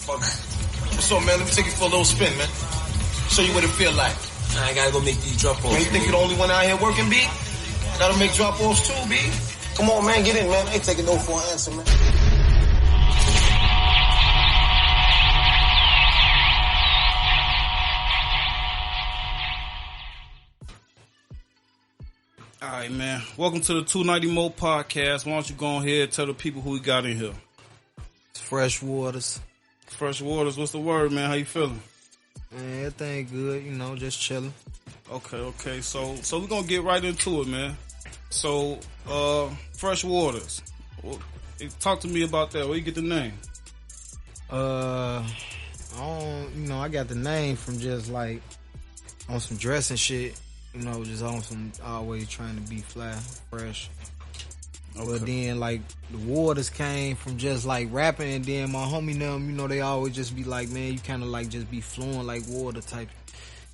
motherfucker. What's up, man? Let me take you for a little spin, man. Show you what it feel like. I gotta go make these drop-offs. Man, you think you're the only one out here working, B? Gotta make drop-offs too, B. Come on, man, get in, man. I ain't taking no for an answer, man. All right, man. Welcome to the 290 Moe podcast. Why don't you go ahead and tell the people who we got in here? It's Fresh Waters. Fresh Waters, what's the word, man? How you feeling? Man, everything good, you know, just chilling. Okay. So we're gonna get right into it, man. So, Fresh Waters. Talk to me about that. Where you get the name? I got the name from just like on some dressing shit. You know, just on some always trying to be fly, fresh. Okay. But then, like, the Waters came from just, like, rapping, and then my homie them, you know, they always just be like, man, you kind of, like, just be flowing like water type,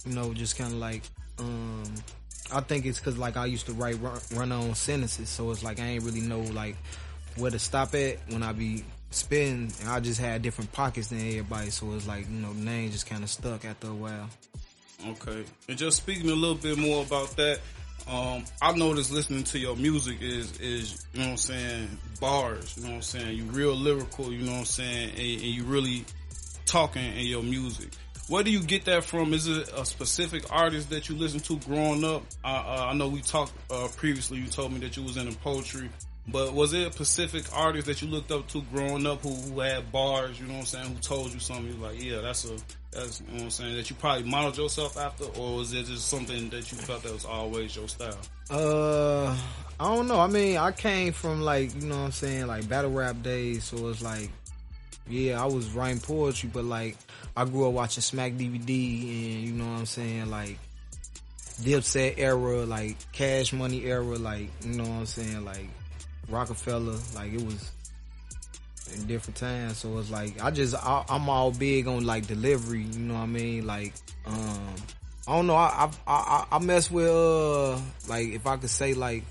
you know, just kind of like, I think it's because, like, I used to run on sentences, so it's like I ain't really know, like, where to stop at when I be spitting, and I just had different pockets than everybody, so it's like, you know, the name just kind of stuck after a while. Okay. And just speaking a little bit more about that, I noticed listening to your music is, you know what I'm saying, bars, you know what I'm saying, you real lyrical, you know what I'm saying, and you really talking in your music. Where do you get that from? Is it a specific artist that you listen to growing up? I know we talked previously, you told me that you was into poetry, but was it a specific artist that you looked up to growing up who had bars, you know what I'm saying, who told you something, you like, yeah, that's, you know what I'm saying, that you probably modeled yourself after, or was it just something that you felt that was always your style? I don't know. I mean, I came from, like, you know what I'm saying, like battle rap days, so it's like, yeah, I was writing poetry, but like, I grew up watching Smack DVD and, you know what I'm saying, like, Dipset era, like, Cash Money era, like, you know what I'm saying, like, Rockefeller, like, it was in different times, so it's like, I'm all big on, like, delivery, you know what I mean, like, I don't know, I mess with, like, if I could say, like,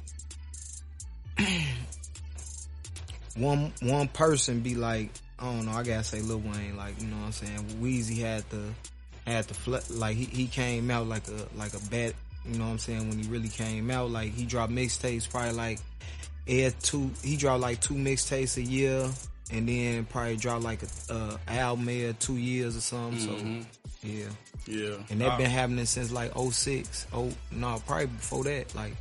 one person be like, I don't know, I gotta say Lil Wayne, like, you know what I'm saying, Weezy had to like, he came out like a bat, you know what I'm saying, when he really came out, like, he dropped mixtapes probably like, he dropped like 2 mixtapes a year, and then probably dropped like a album every 2 years or something, so, yeah. And that been happening since like 06, probably before that, like.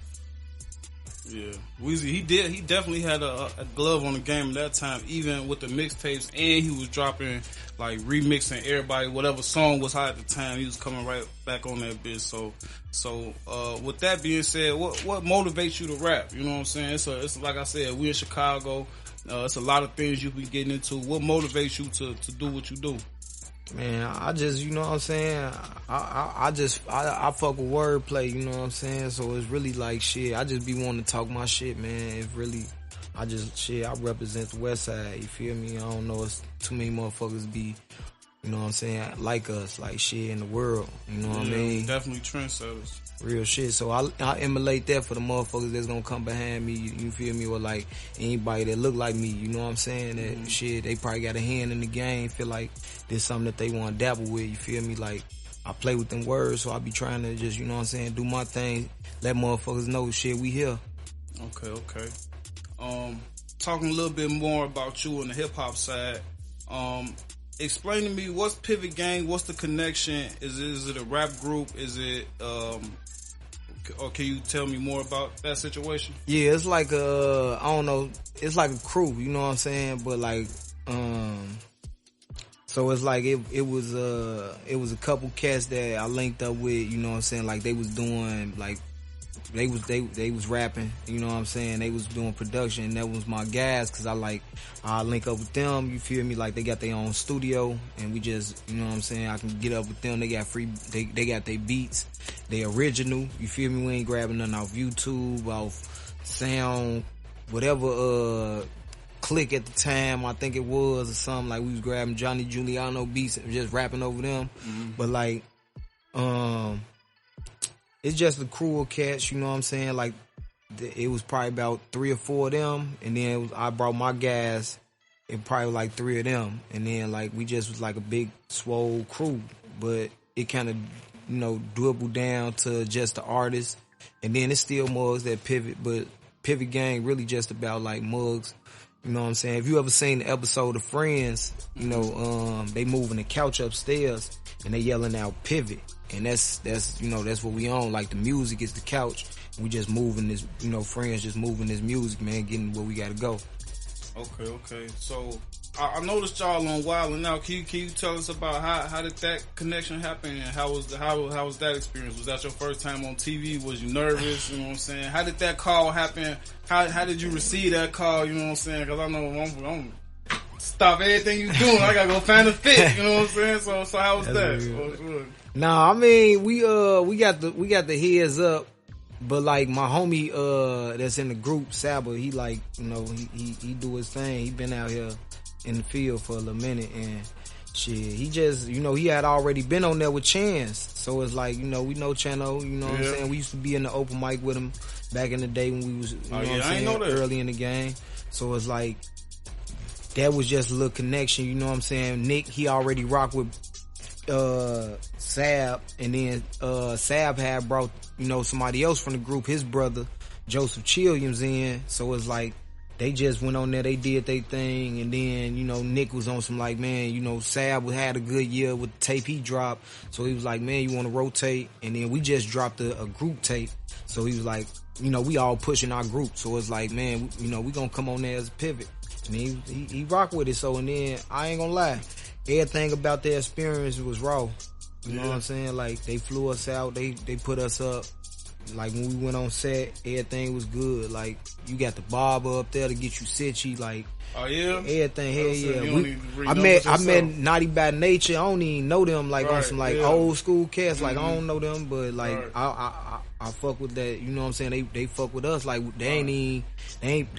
Yeah, Weezy, he definitely had a glove on the game at that time, even with the mixtapes, and he was dropping, like, remixing everybody, whatever song was hot at the time, he was coming right back on that bitch, so, with that being said, what motivates you to rap, you know what I'm saying, it's like I said, we in Chicago, it's a lot of things you be getting into, what motivates you to do what you do? Man, I just, you know what I'm saying, I fuck with wordplay, you know what I'm saying, so it's really like, shit, I just be wanting to talk my shit, man, it's really, I represent the West Side, you feel me, I don't know, it's too many motherfuckers be, you know what I'm saying, like us, like shit in the world, you know what I mean? Definitely trendsetters. Real shit, so I emulate that for the motherfuckers that's gonna come behind me, you feel me, or like anybody that look like me, you know what I'm saying, that shit, they probably got a hand in the game, feel like there's something that they wanna dabble with, you feel me, like, I play with them words, so I be trying to just, you know what I'm saying, do my thing, let motherfuckers know, shit, we here. Okay. Talking a little bit more about you on the hip-hop side, explain to me, what's Pivot Gang, what's the connection, is it a rap group, is it, or can you tell me more about that situation? Yeah, it's like I don't know, it's like a crew, you know what I'm saying, but like, so it's like it was a couple cats that I linked up with, you know what I'm saying, like they was doing, like, they was rapping, you know what I'm saying, they was doing production, and that was my guys, cause I link up with them, you feel me, like they got their own studio, and we just, you know what I'm saying, I can get up with them, they got they got their beats, they original, you feel me, we ain't grabbing nothing off YouTube, off Sound, whatever, Click at the time, I think it was, or something, like we was grabbing Johnny Giuliano beats and just rapping over them, but like, it's just a crew of cats, you know what I'm saying, like, it was probably about 3 or 4 of them, and then I brought my guys, it probably like 3 of them, and then like we just was like a big swole crew, but it kind of dwindled down to just the artists, and then it's still mugs that pivot, but Pivot Gang really just about like mugs. You know what I'm saying? If you ever seen the episode of Friends, they moving the couch upstairs and they yelling out Pivot, and that's what we own. Like the music is the couch. We just moving this, Friends just moving this music, man, getting where we gotta go. Okay. So I noticed y'all on Wild 'N Out. Can you tell us about how did that connection happen, and how was that experience? Was that your first time on TV? Was you nervous? You know what I'm saying? How did that call happen? How did you receive that call? You know what I'm saying? Because I know I'm stop everything you doing. I gotta go find a fit. You know what I'm saying? So how was that? Nah, I mean we got the heads up. But like my homie that's in the group, Saba, he like, he do his thing. He been out here in the field for a little minute, and shit, he just, he had already been on there with Chance. So it's like, we know Chano, what I'm saying? We used to be in the open mic with him back in the day when we was, early in the game. So it's like, that was just a little connection, you know what I'm saying? Nick, he already rocked with Sab, and then Sab had brought somebody else from the group, his brother Joseph Chilliams, in. So it's like they just went on there, they did their thing, and then Nick was on some like, man, Sab had a good year with the tape he dropped, so he was like, man, you want to rotate? And then we just dropped a group tape, so he was like, we all pushing our group, so it's like, man, we gonna come on there as a pivot, and he rocked with it. So, and then I ain't gonna lie, everything about their experience was raw. You know what I'm saying? Like, they flew us out, they put us up. Like, when we went on set, everything was good. Like, you got the barber up there to get you sitchy. Like, oh yeah, everything. Hell yeah. I met Naughty by Nature. I don't even know them. Like, on some like old school cats. Like, I don't know them, but like I fuck with that. You know what I'm saying? They fuck with us. Like, they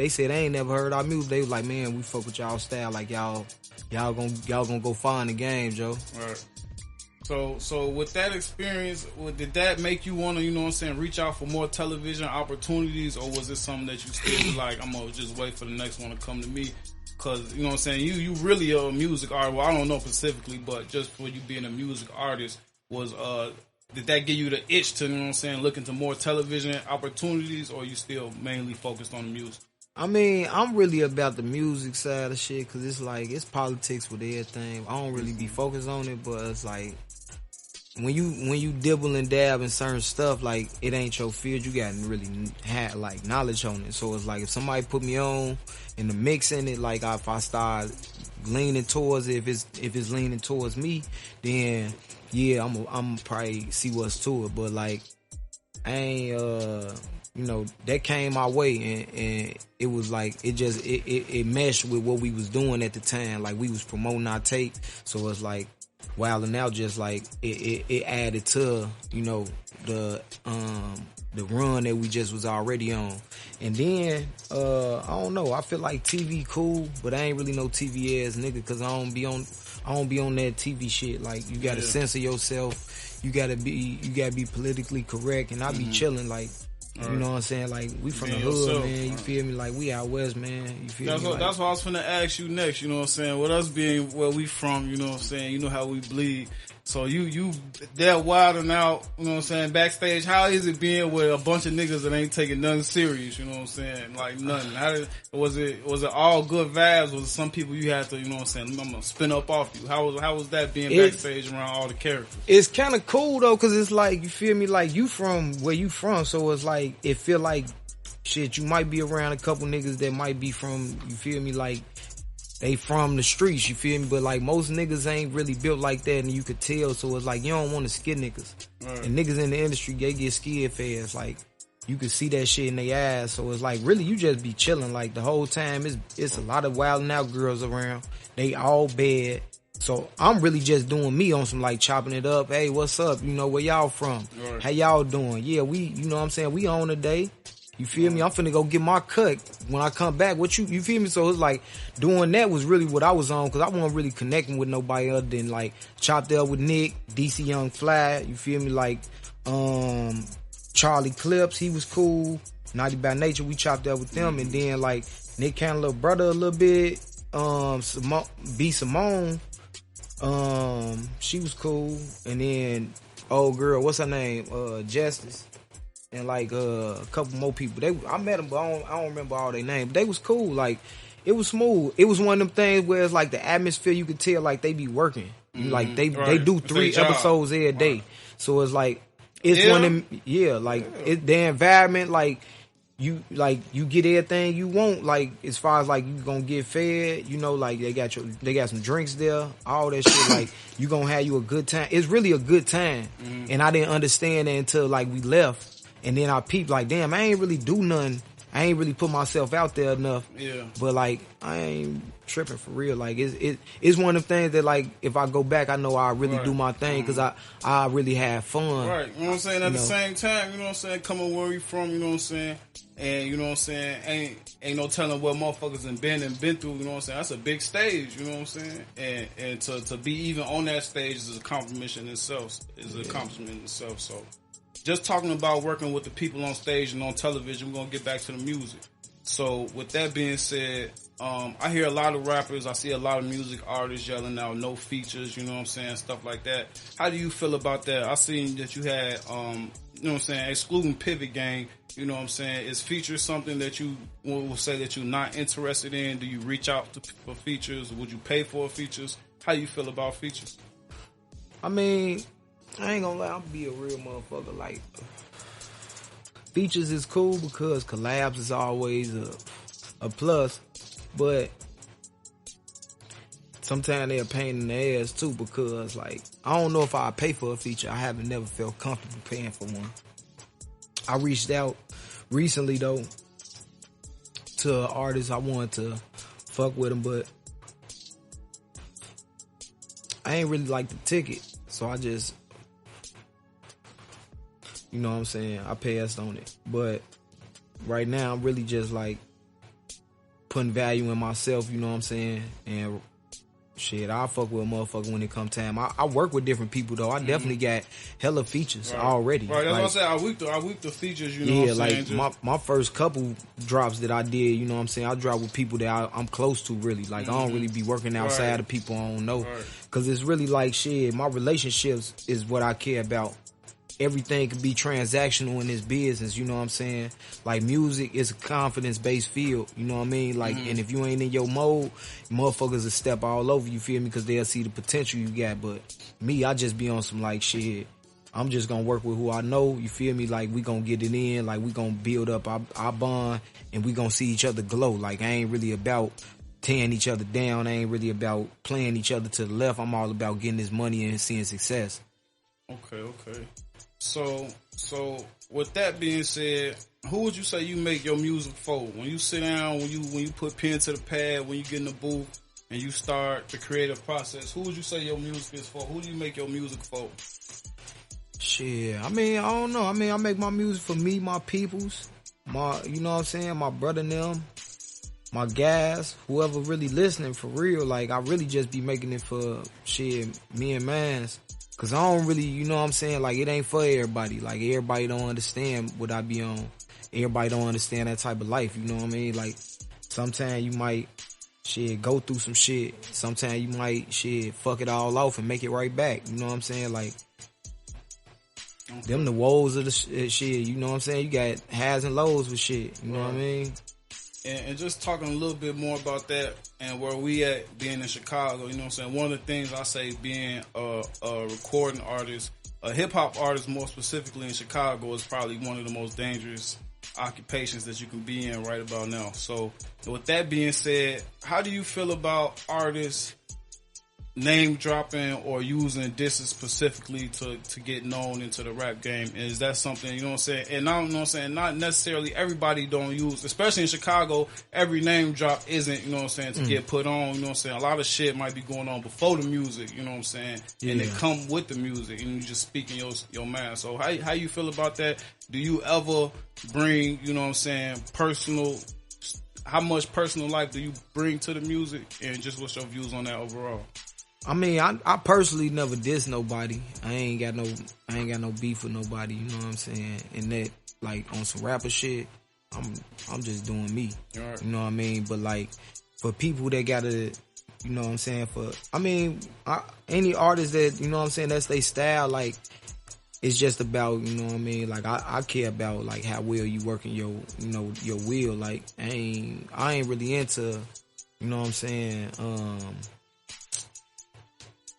said they ain't never heard our music. They was like, man, we fuck with y'all style. Like, y'all gonna go find the game, Joe. Right. So with that experience, did that make you want to, reach out for more television opportunities, or was it something that you still like, I'm gonna just wait for the next one to come to me? Because, you really are a music artist. Well, I don't know specifically, but just for you being a music artist, did that give you the itch to, look into more television opportunities, or you still mainly focused on the music? I mean, I'm really about the music side of shit, because it's like, it's politics with everything. I don't really be focused on it, but it's like, when you dibble and dab in certain stuff, like, it ain't your field, you gotta really have like knowledge on it. So it's like, if somebody put me on in the mix in it, like, if I start leaning towards it, if it's leaning towards me, then yeah, I'm probably see what's to it. But like, I ain't that came my way, and it was like, it meshed with what we was doing at the time. Like, we was promoting our tape, so it's like, Wild 'N Out just like it added to the run that we just was already on. And then I don't know, I feel like TV cool, but I ain't really no TV ass nigga, because I don't be on that TV shit. Like, you gotta censor yourself, you gotta be politically correct, and I be chilling like, you know what I'm saying? Like, we from the hood, man. You feel me? Like, we out west, man. You feel me? That's what I was finna ask you next. You know what I'm saying? With us being where we from, you know what I'm saying? You know how we bleed. So you they're Wild 'N Out, you know what I'm saying, backstage. How is it being with a bunch of niggas that ain't taking nothing serious, you know what I'm saying? Like, nothing. Was it all good vibes? Was it some people you had to, you know what I'm saying, I'm gonna spin up off you? How was that being backstage around all the characters? It's kinda cool though, cause it's like, you feel me, like, you from where you from, so it's like, it feel like shit, you might be around a couple niggas that might be from, you feel me, like, they from the streets, you feel me? But like, most niggas ain't really built like that, and you could tell. So it's like, you don't want to skid niggas. Right. And niggas in the industry, they get scared fast. Like, you can see that shit in their eyes. So it's like, really, you just be chilling. Like, the whole time, it's a lot of Wild 'N Out girls around. They all bad. So I'm really just doing me on some, like, chopping it up. Hey, what's up? You know, where y'all from? Right. How y'all doing? Yeah, we, you know what I'm saying? We on today. You feel me? I'm finna go get my cut when I come back. What you feel me? So it's like, doing that was really what I was on, because I wasn't really connecting with nobody other than like chopped up with Nick, DC Young Fly. You feel me? Like Charlie Clips, he was cool. Naughty by Nature, we chopped up with them, and then like Nick kind of little brother a little bit. By Simone, she was cool, and then old girl, what's her name? Justice, and like a couple more people. I met them, but I don't remember all their names. But they was cool. Like it was smooth. It was one of them things where it's like the atmosphere. You could tell like they be working. Like they do 3 episodes every day. So it's like it's one of them. Yeah, like the environment. Like you get everything you want. Like as far as like you gonna get fed. You know, like they got some drinks there. All that shit. Like you gonna have you a good time. It's really a good time. And I didn't understand that until like we left. And then I peeped like, damn, I ain't really do nothing. I ain't really put myself out there enough. Yeah. But like, I ain't tripping for real. Like, it's one of the things that like, if I go back, I know I really do my thing because I really have fun. Right. You know what I'm saying? At the same time, you know what I'm saying? Coming where you from, you know what I'm saying? And you know what I'm saying? Ain't no telling what motherfuckers have been through, you know what I'm saying? That's a big stage, you know what I'm saying? And to be even on that stage is a accomplishment in itself. So just talking about working with the people on stage and on television, we're gonna get back to the music. So with that being said, I hear a lot of rappers, I see a lot of music artists yelling out no features, you know what I'm saying, stuff like that. How do you feel about that? I seen that you had, you know what I'm saying, excluding Pivot Gang, you know what I'm saying, is features something that you will say that you're not interested in? Do you reach out for features? Would you pay for features? How you feel about features? I mean, I ain't gonna lie, I'll be a real motherfucker. Like, features is cool because collabs is always a plus, but sometimes they're a pain in the ass too because, like, I don't know if I'll pay for a feature. I haven't never felt comfortable paying for one. I reached out recently, though, to an artist. I wanted to fuck with him, but I ain't really like the ticket, so I just... You know what I'm saying? I passed on it. But right now, I'm really just like putting value in myself, you know what I'm saying? And shit, I'll fuck with a motherfucker when it come time. I work with different people, though. I definitely got hella features already. Right, that's what I said. I week the features, you know what I'm saying? Like my first couple drops that I did, you know what I'm saying? I drop with people that I'm close to, really. Like, I don't really be working outside of people I don't know. Because it's really like, shit, my relationships is what I care about. Everything can be transactional in this business, you know what I'm saying? Like, music is a confidence-based field, you know what I mean? Like, and if you ain't in your mode, motherfuckers will step all over you, feel me? Because they'll see the potential you got. But me, I just be on some, like, shit, I'm just gonna work with who I know, you feel me? Like, we gonna get it in, like, we gonna build up our bond, and we gonna see each other glow. Like, I ain't really about tearing each other down. I ain't really about playing each other to the left. I'm all about getting this money and seeing success. Okay. So with that being said, who would you say you make your music for? When you sit down, when you put pen to the pad, when you get in the booth and you start the creative process, who would you say your music is for? Who do you make your music for? Shit, I mean, I don't know. I mean, I make my music for me, my peoples, you know what I'm saying, my brother and them, my guys, whoever really listening for real. Like, I really just be making it for shit, me and mans. Cause I don't really, you know what I'm saying? Like, it ain't for everybody. Like, everybody don't understand what I be on. Everybody don't understand that type of life, you know what I mean? Like, sometimes you might, go through some shit. Sometimes you might, fuck it all off and make it right back. You know what I'm saying? Like, them the woes of the shit, you know what I'm saying? You got highs and lows with shit, you know what I mean? And just talking a little bit more about that and where we at being in Chicago, you know what I'm saying? One of the things I say being a recording artist, a hip hop artist more specifically in Chicago, is probably one of the most dangerous occupations that you can be in right about now. So with that being said, how do you feel about artists name dropping or using disses specifically to get known into the rap game? Is that something, you know what I'm saying? And I don't know what I'm saying, not necessarily everybody don't use, especially in Chicago, every name drop isn't, you know what I'm saying, to get put on, you know what I'm saying? A lot of shit might be going on before the music, you know what I'm saying? Yeah. And it come with the music and you just speaking your mind. So how you feel about that? Do you ever bring, you know what I'm saying, how much personal life do you bring to the music, and just what's your views on that overall? I mean, I personally never diss nobody. I ain't got no beef with nobody, you know what I'm saying? And that, like, on some rapper shit, I'm just doing me. Right. You know what I mean? But like, for people that gotta, you know what I'm saying, any artist that, you know what I'm saying, that's they style, like, it's just about, you know what I mean, like, I care about, like, how well you working your, you know, your wheel, like, I ain't really into, you know what I'm saying,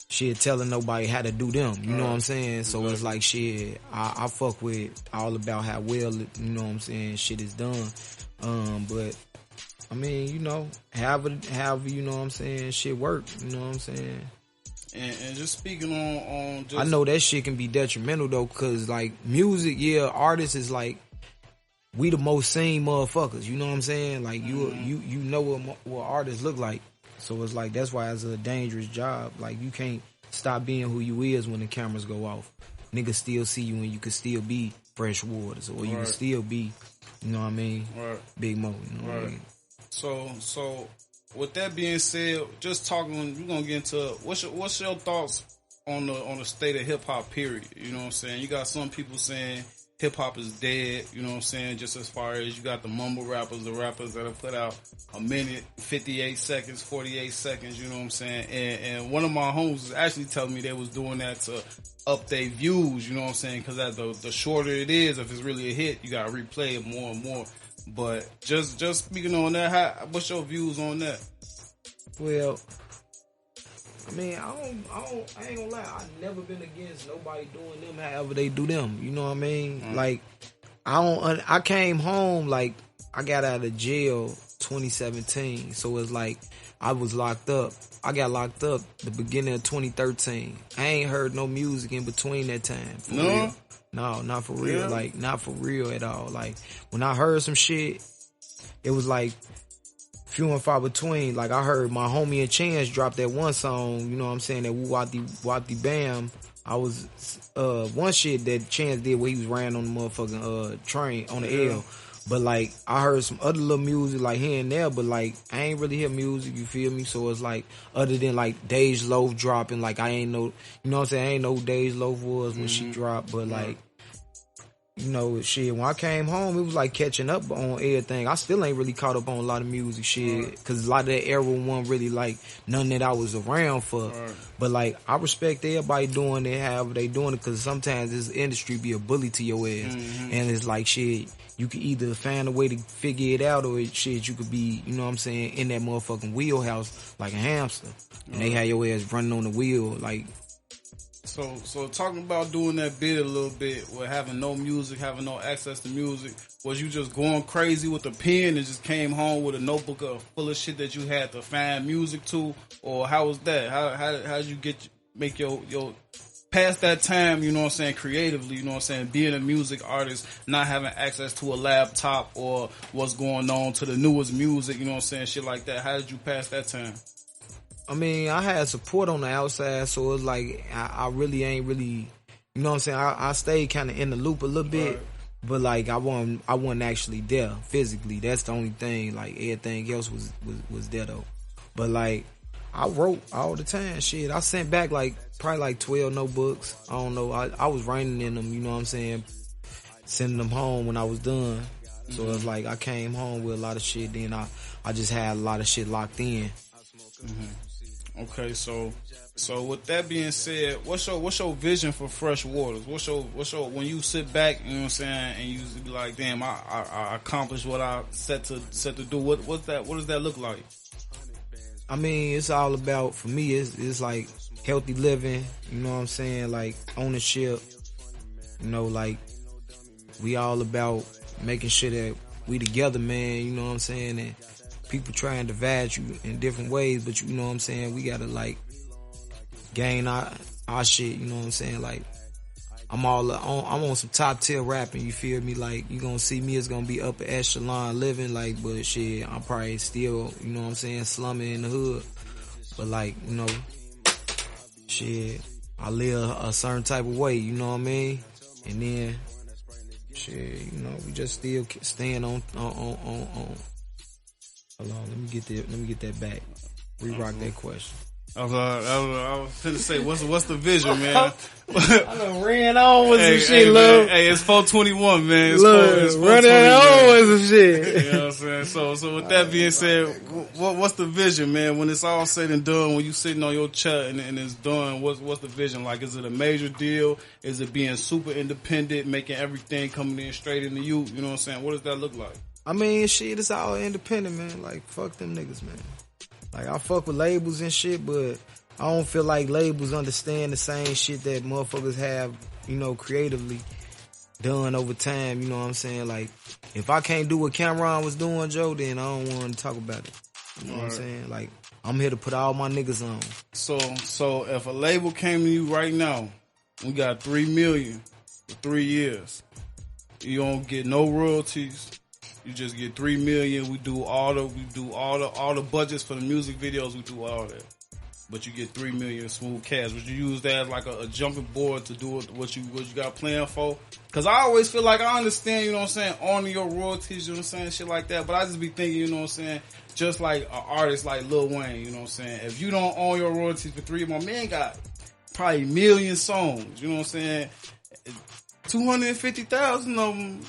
shit, telling nobody how to do them, you know what I'm saying, so it's like, shit, I fuck with all about how well, you know what I'm saying, shit is done, but, I mean, you know, however, you know what I'm saying, shit work, you know what I'm saying. And just speaking on just, I know that shit can be detrimental though, cause like music, yeah, artists is like, we the most seen motherfuckers, you know what I'm saying? Like you know what artists look like. So it's like, that's why it's a dangerous job. Like you can't stop being who you is when the cameras go off. Niggas still see you and you can still be Fresh Waters, or you can still be, you know what I mean? Big Mo, you know what I mean? So with that being said, just talking, we're gonna get into what's your thoughts on the state of hip hop period. You know what I'm saying? You got some people saying hip hop is dead, you know what I'm saying? Just as far as you got the mumble rappers, the rappers that have put out a minute, 58 seconds, 48 seconds, you know what I'm saying? And one of my homies was actually telling me they was doing that to up their views, you know what I'm saying? Cause the shorter it is, if it's really a hit, you gotta replay it more and more. But just speaking on that, what's your views on that? Well, I mean, I ain't gonna lie, I've never been against nobody doing them however they do them. You know what I mean? Like, I came home, like, I got out of jail 2017. So it's like, I was locked up. I got locked up the beginning of 2013. I ain't heard no music in between that time. No? Real. No, not for real. Yeah. Like, not for real at all. Like, when I heard some shit, it was like few and far between. Like, I heard my homie and Chance drop that one song, you know what I'm saying, that Wati Bam. I was, one shit that Chance did where he was riding on the motherfucking, train on the L. But, like, I heard some other little music, like, here and there, but, like, I ain't really hear music, you feel me? So it's, like, other than, like, Dej Loaf dropping, like, I ain't know, you know what I'm saying? I ain't know who Dej Loaf was when she dropped, but, like, you know, shit, when I came home, it was, like, catching up on everything. I still ain't really caught up on a lot of music, shit, because a lot of that era wasn't really, like, none that I was around for. But, like, I respect everybody doing it, however they doing it, because sometimes this industry be a bully to your ass. And it's like, shit, you could either find a way to figure it out, or shit, you could be, you know what I'm saying, in that motherfucking wheelhouse like a hamster. And they have your ass running on the wheel, like. So talking about doing that bit a little bit, with having no music, having no access to music, was you just going crazy with a pen and just came home with a notebook full of shit that you had to find music to, or how was that? How did you make your past that time, you know what I'm saying, creatively, you know what I'm saying, being a music artist, not having access to a laptop or what's going on to the newest music, you know what I'm saying, shit like that. How did you pass that time? I mean, I had support on the outside, so it's like, I really ain't really, you know what I'm saying, I stayed kind of in the loop a little bit, but like, I wasn't actually there physically. That's the only thing, like, everything else was there though. But like, I wrote all the time, shit. I sent back like, probably like 12 notebooks. I don't know, I was writing in them, you know what I'm saying, sending them home when I was done. So it's like, I came home with a lot of shit, then I just had a lot of shit locked in. Okay, so with that being said, what's your vision for Fresh Waters? What's your when you sit back, you know what I'm saying, and you be like, damn, I accomplished what I set to do. What does that look like? I mean, it's all about, for me, it's like healthy living, you know what I'm saying, like ownership, you know, like we all about making sure that we together, man, you know what I'm saying, and people try and divide you in different ways, but you know what I'm saying, we gotta like gain our shit, you know what I'm saying, like I'm on some top tier rapping, you feel me, like you gonna see me, it's gonna be upper echelon living, like, but shit, I'm probably still, you know what I'm saying, slumming in the hood, but like, you know, shit, I live a certain type of way, you know what I mean, and then shit, you know, we just still staying on hold on, let me get that back. Re-rock that question. I was finna say, what's the vision, man? I done ran on with some shit, man, love. hey, it's 421, man. It's Running 420, on man. with some shit. You know what I'm saying? So with that being said, what's the vision, man? When it's all said and done, when you sitting on your chair and it's done, what's the vision like? Is it a major deal? Is it being super independent, making everything coming in straight into you? You know what I'm saying? What does that look like? I mean, shit, it's all independent, man. Like, fuck them niggas, man. Like, I fuck with labels and shit, but I don't feel like labels understand the same shit that motherfuckers have, you know, creatively done over time. You know what I'm saying? Like, if I can't do what Cameron was doing, Joe, then I don't want to talk about it. You know what I'm saying? Like, I'm here to put all my niggas on. So if a label came to you right now, we got $3 million for 3 years. You don't get no royalties. You just get $3 million. We do all the budgets for the music videos. We do all that, but you get $3 million smooth cash. Would you use that as like a jumping board to do what you got planned for? Because I always feel like I understand, you know what I'm saying, owning your royalties, you know what I'm saying, shit like that. But I just be thinking, you know what I'm saying, just like an artist like Lil Wayne, you know what I'm saying. If you don't own your royalties for 3, my man got probably million songs, you know what I'm saying. 250,000 of them.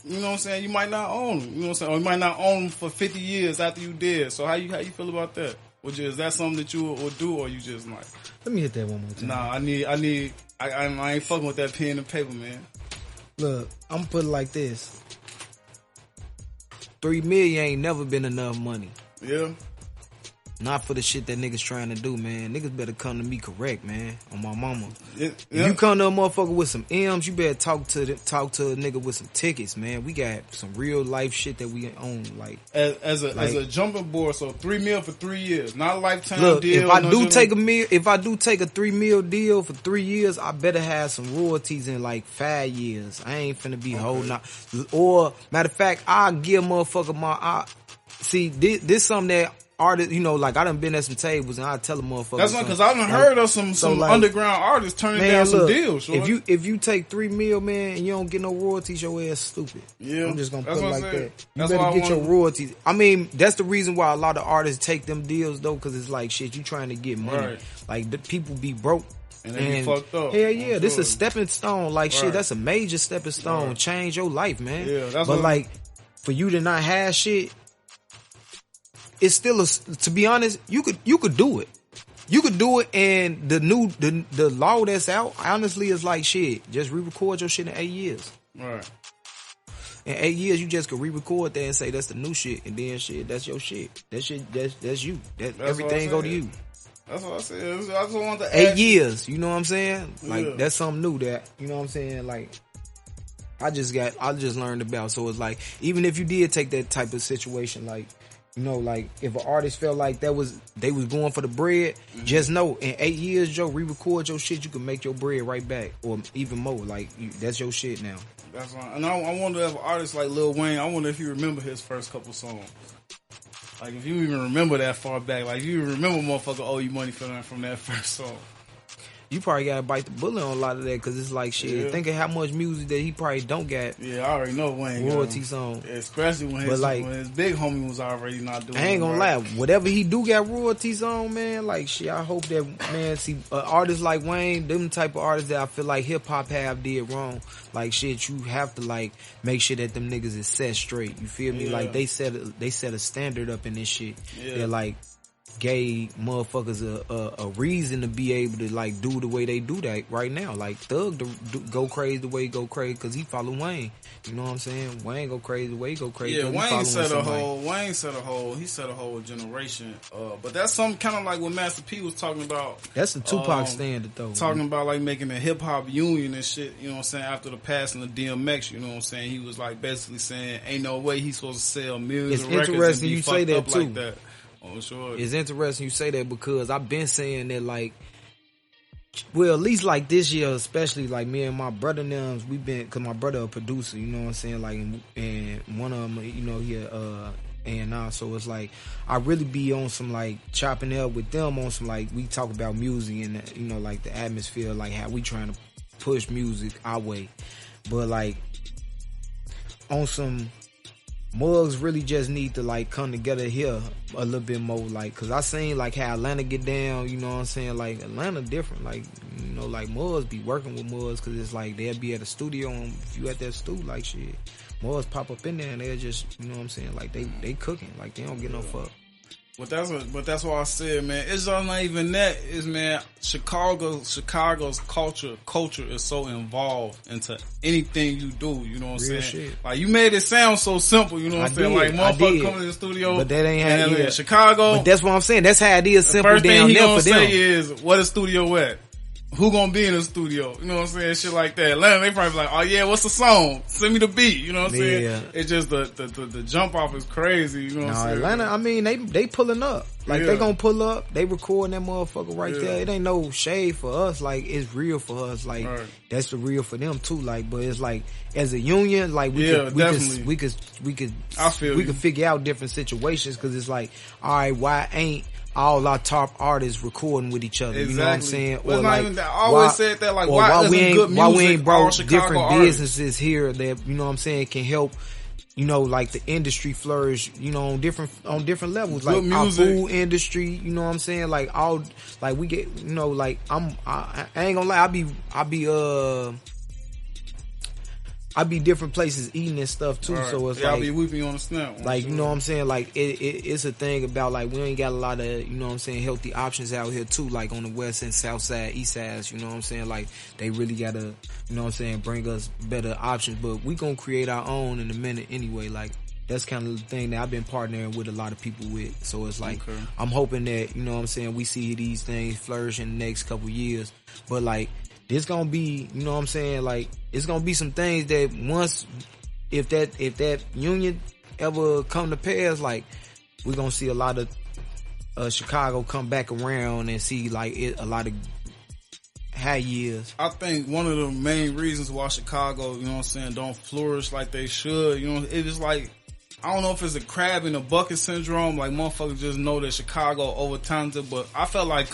You know what I'm saying? You might not own them. You know what I'm saying? Or you might not own them for 50 years after you did. So how you feel about that? Is that something that you would do, or you just like? Let me hit that one more time. Nah, I ain't fucking with that pen and paper, man. Look, I'm gonna put it like this. $3 million ain't never been enough money. Yeah. Not for the shit that niggas trying to do, man. Niggas better come to me correct, man. On my mama. Yeah. If you come to a motherfucker with some M's, you better talk to a nigga with some tickets, man. We got some real life shit that we own, like as a jumping board. So $3 million for 3 years, not a lifetime look, deal. If I do take a $3 million deal for 3 years, I better have some royalties in like 5 years. I ain't finna be holding out. Or matter of fact, I'll give a motherfucker see this something that artists, you know, like I done been at some tables and I tell a motherfucker. That's not because I done heard of some like, underground artists turning down some deals. Sure. If you take $3 million, man, and you don't get no royalties, your ass stupid. Yeah, I'm just gonna put it like that. You that's better get your royalties. I mean, that's the reason why a lot of artists take them deals though, because it's like shit. You trying to get money. Right. Like the people be broke. And they be fucked up. Hell yeah, this is a stepping stone. Like shit, that's a major stepping stone. Right. Change your life, man. Yeah, that's but like for you to not have shit. It's still to be honest, you could do it. You could do it, and the law that's out, honestly, is like shit. Just re-record your shit in 8 years. Right. In 8 years, you just could re-record that and say that's the new shit, and then shit, that's your shit. That shit, that's you. That's everything go to you. That's what I said. I just want to 8 years. You know what I'm saying? Like that's something new that you know what I'm saying. Like I just learned about. So it's like even if you did take that type of situation, like. You know, like if an artist felt like they was going for the bread, just know in 8 years, Joe, re-record your shit, you can make your bread right back or even more. Like that's your shit now. That's right. And I wonder if an artist like Lil Wayne, I wonder if you remember his first couple songs. Like if you even remember that far back, like you remember motherfucker owe you money from that first song. You probably gotta bite the bullet on a lot of that because it's like shit. Yeah. Think of how much music that he probably don't got. Yeah, I already know Wayne royalties on, especially when his big homie was already not doing. I ain't gonna lie, whatever he do got royalties on, man. Like shit, I hope that man see artists like Wayne, them type of artists that I feel like hip hop have did wrong. Like shit, you have to like make sure that them niggas is set straight. You feel me? Yeah. Like they set a standard up in this shit. Yeah. They're like. Gave motherfuckers a reason to be able to like do the way they do that right now. Like Thug go crazy the way he go crazy because he follow Wayne. You know what I'm saying? Wayne go crazy the way he go crazy. Yeah, Wayne set a whole generation. But that's something kind of like what Master P was talking about. That's the Tupac standard though. Talking about like making a hip hop union and shit. You know what I'm saying? After the passing of DMX, you know what I'm saying? He was like basically saying, ain't no way he's supposed to sell millions of records. It's interesting you say that too. Like that. Oh, sure. It's interesting you say that because I've been saying that like, well, at least like this year, especially like me and my brother now, we've been, cause my brother a producer, you know what I'm saying? Like, and one of them, you know, he A&R, so it's like, I really be on some like chopping it up with them on some like, we talk about music and, you know, like the atmosphere, like how we trying to push music our way. But like, on some, mugs really just need to like come together here a little bit more, like, cause I seen like how Atlanta get down, you know what I'm saying? Like Atlanta different, like, you know, like mugs be working with mugs, cause it's like they'll be at a studio and if you at that stu, like shit, mugs pop up in there and they'll just, you know what I'm saying? Like they cooking, like they don't get no fuck. But that's why I said, man, it's not even that. It's, man, Chicago's culture is so involved into anything you do. You know what I'm saying? Shit. Like, you made it sound so simple. You know what I'm saying? Like, motherfucker coming to the studio, but that ain't how it is. Chicago. But that's what I'm saying. That's how it is. Simple first down thing he there gonna for them. say is, what a studio at? Who gonna be in the studio? You know what I'm saying? Shit like that. Atlanta, they probably be like, oh yeah, what's the song? Send me the beat. You know what I'm saying? It's just the jump off is crazy. You know what I'm saying? Atlanta, I mean, they pulling up. Like, they gonna pull up. They recording that motherfucker right there. It ain't no shade for us. Like, it's real for us. Like, that's the real for them too. Like, but it's like, as a union, like, we could figure out different situations, cause it's like, alright, why ain't all our top artists recording with each other? Exactly. You know what I'm saying? Or like, I always said that, like, why we ain't brought different artists? businesses here that, you know what I'm saying, can help, you know, like the industry flourish, you know, on different levels. Like our food industry, you know what I'm saying? Like all, like we get, you know, like I ain't gonna lie, I be different places eating and stuff too. Right. So it's like, I be weeping on the snap. Like, you know what I'm saying? Like it's a thing about, like, we ain't got a lot of, you know what I'm saying, healthy options out here too. Like on the west and south side, east sides, you know what I'm saying? Like they really gotta, you know what I'm saying, bring us better options. But we gonna create our own in a minute anyway. Like that's kind of the thing that I've been partnering with a lot of people with. So it's like, I'm hoping that, you know what I'm saying, we see these things flourish in the next couple years. But like, it's gonna be, you know what I'm saying, like, it's gonna be some things that once, if that union ever come to pass, like, we're gonna see a lot of Chicago come back around and see, like, a lot of high years. I think one of the main reasons why Chicago, you know what I'm saying, don't flourish like they should, you know, it is like, I don't know if it's a crab in a bucket syndrome, like motherfuckers just know that Chicago over talented, but I felt like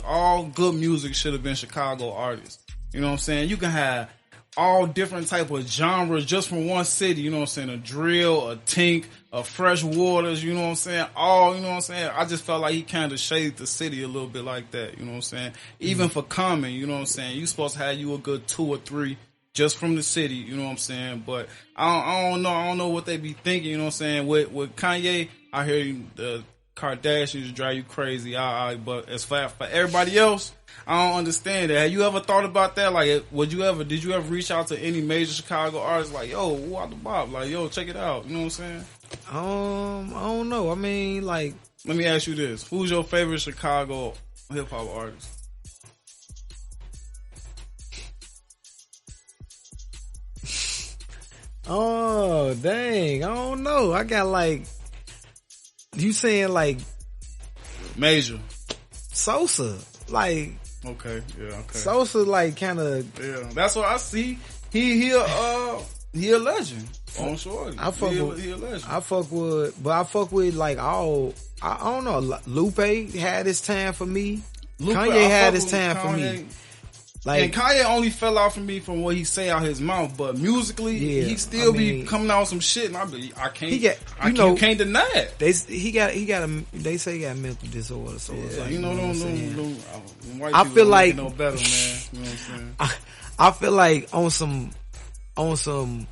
all good music should have been Chicago artists. You know what I'm saying? You can have all different type of genres just from one city, you know what I'm saying? A drill, a tink, a fresh waters, you know what I'm saying? All, you know what I'm saying? I just felt like he kind of shaded the city a little bit like that, you know what I'm saying? Even for Common, you know what I'm saying? You supposed to have you a good 2 or 3 just from the city, you know what I'm saying? But I don't know what they be thinking, you know what I'm saying? With Kanye, I hear the Kardashians drive you crazy, but as for everybody else, I don't understand that. Have you ever thought about that? Like, did you ever reach out to any major Chicago artists like, yo, what the Bob? Like, yo, check it out. You know what I'm saying? I don't know. I mean, like, let me ask you this. Who's your favorite Chicago hip hop artist? Oh, dang. I don't know. I got like, you saying like major Sosa, like, okay. Sosa, like, kind of, yeah, that's what I see. He a legend. I'm sure. I fuck he with, a legend. I fuck with like all, I don't know, Lupe had his time for me. Kanye had his time for me. Like, and Kanye only fell out for me from what he say out his mouth, but musically, he still be coming out with some shit, and I can't. You can't deny it. They say he got a mental disorder. So it's like, you know, white I feel like no better, man. You know what I'm saying? I feel like on some,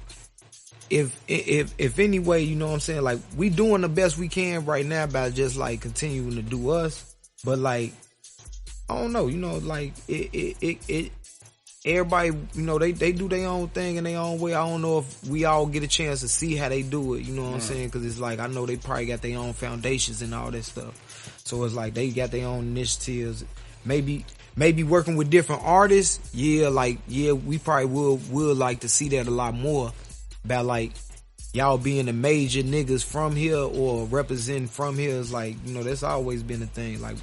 if anyway, you know what I'm saying, like, we doing the best we can right now by just like continuing to do us, but like, I don't know, you know, like it everybody, you know, they do their own thing in their own way. I don't know if we all get a chance to see how they do it, you know what I'm saying? Cause it's like, I know they probably got their own foundations and all that stuff. So it's like they got their own initiatives. Maybe working with different artists. Yeah, we probably will like to see that a lot more about, like, y'all being the major niggas from here or representing from here. Is like, you know, that's always been a thing. Like,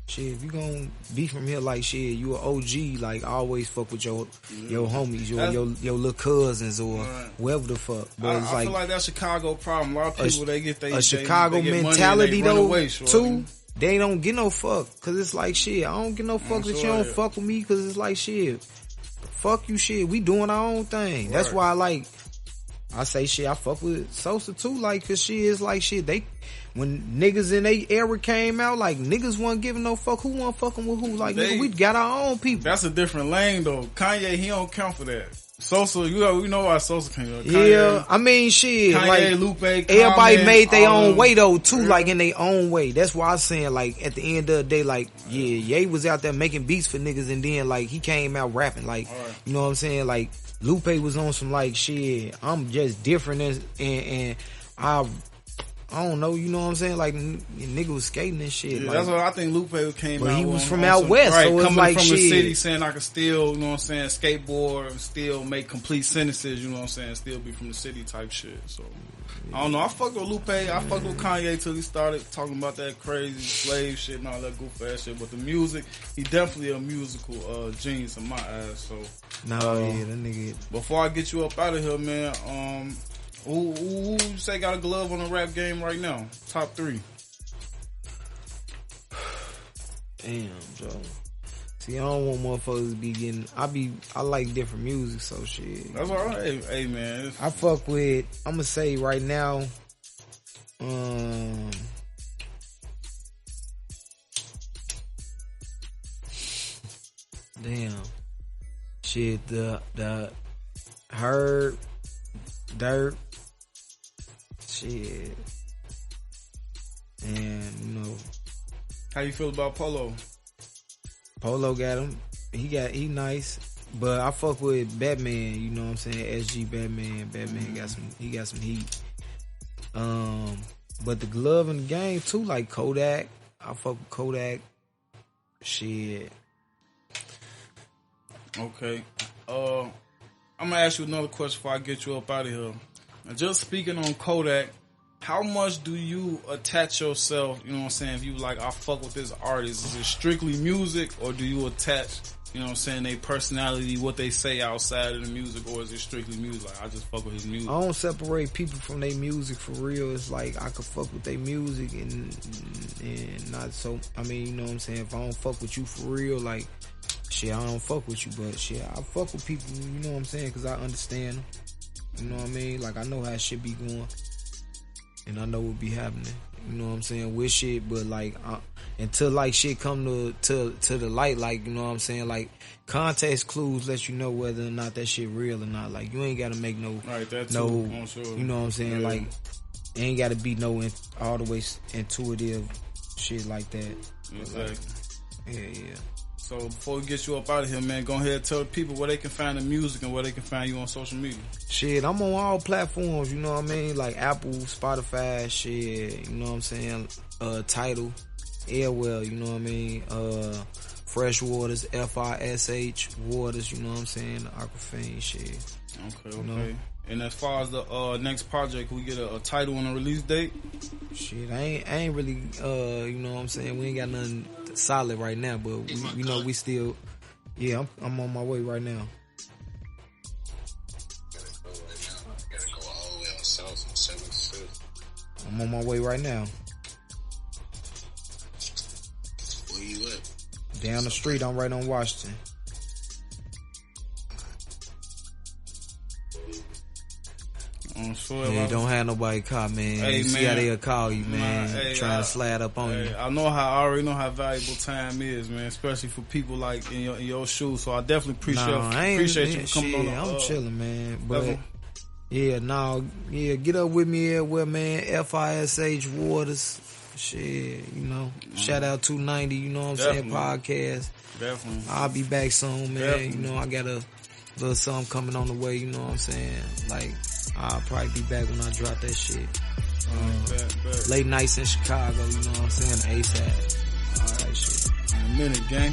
shit, if you gonna be from here, like, shit, you an OG, like, always fuck with your homies, your little cousins or whoever the fuck. But it's I feel like that's Chicago problem. A lot of people, they get a Chicago mentality money, though, away, too. They don't get no fuck, cause it's like, shit, I don't get no fuck that you don't fuck with me, cause it's like, shit, fuck you, shit, we doing our own thing. Right. That's why, like, I say shit, I fuck with Sosa too, like, cause she is like shit. When niggas in they era came out, like niggas wasn't giving no fuck who wasn't fucking with who. Like nigga, we got our own people. That's a different lane though. Kanye, he don't count for that. Sosa, we know why Sosa came out. Yeah, I mean shit. Kanye, like Lupe, everybody Common, made their own way though too, yeah. like in their own way. That's why I'm saying like at the end of the day, like Ye was out there making beats for niggas, and then like he came out rapping, like you know what I'm saying. Like Lupe was on some like shit. I'm just different and I don't know, you know what I'm saying? Like, nigga was skating and shit. Yeah, like, that's what I think Lupe came out. But he was from on out some, west, right, so it's coming like from shit. the city saying I can still, you know what I'm saying, skateboard and still make complete sentences, you know what I'm saying, still be from the city type shit. So, I don't know. I fucked with Lupe. I fucked with Kanye till he started talking about that crazy slave shit and all that goof ass shit. But the music, he definitely a musical genius in my eyes. So, that nigga. Before I get you up out of here, man, who you say got a glove on the rap game right now? Top 3. Damn, Joe. See, I don't want motherfuckers to be getting. I like different music, so shit. That's all right. Hey man. I fuck with. I'm gonna say right now. Damn. Shit, the Herb, Dirt. Shit. And, you know. How you feel about Polo? Polo got him. He nice. But I fuck with Batman, you know what I'm saying? SG Batman. Batman got some heat. But the glove in the game too, like Kodak. I fuck with Kodak. Shit. Okay. I'm gonna ask you another question before I get you up out of here. Now, just speaking on Kodak, how much do you attach yourself, you know what I'm saying, if you like, I fuck with this artist, is it strictly music, or do you attach, you know what I'm saying, their personality, what they say outside of the music, or is it strictly music? Like, I just fuck with his music. I don't separate people from their music for real. It's like, I could fuck with their music and not so, I mean, you know what I'm saying, if I don't fuck with you for real, like, shit, I don't fuck with you, but shit, I fuck with people, you know what I'm saying, because I understand them. You know what I mean? Like, I know how shit be going. And I know what be happening. You know what I'm saying? With shit, but like, until like shit come to the light, like, you know what I'm saying? Like, context clues let you know whether or not that shit real or not. Like, you ain't gotta make no, right, that's no, sure. you know what I'm saying? Yeah. Like, ain't gotta be no all the way intuitive shit like that. Exactly. Like, yeah. So before we get you up out of here, man, go ahead and tell the people where they can find the music and where they can find you on social media. Shit, I'm on all platforms, you know what I mean? Like Apple, Spotify, shit, you know what I'm saying? Tidal, Airwell, you know what I mean? Frsh Waters, FRSH Waters, you know what I'm saying? Aquafine, shit. Okay. You know? And as far as the next project, we get a title and a release date? Shit, I ain't really, you know what I'm saying? We ain't got nothing solid right now, but we, you know, we still, yeah, I'm on my way right now. Gotta go all the way on south and 76. I'm on my way right now. Where you at? Down the street, I'm right on Washington. Sure, Yeah, don't have nobody call, man. Hey, you see man. how they'll call you, man, Hey, trying to slide up on you. I already know how valuable time is, man, especially for people like in your shoes. So I definitely appreciate you coming on. I'm chilling, man. But get up with me everywhere, man. FISH Waters, shit, you know. Shout out 290, you know what I'm saying, podcast. Definitely. I'll be back soon, man. Definitely. You know, I got a little something coming on the way, you know what I'm saying. Like, I'll probably be back when I drop that shit. Bet. Late nights in Chicago, you know what I'm saying, ASAP. All right, shit. In a minute, gang.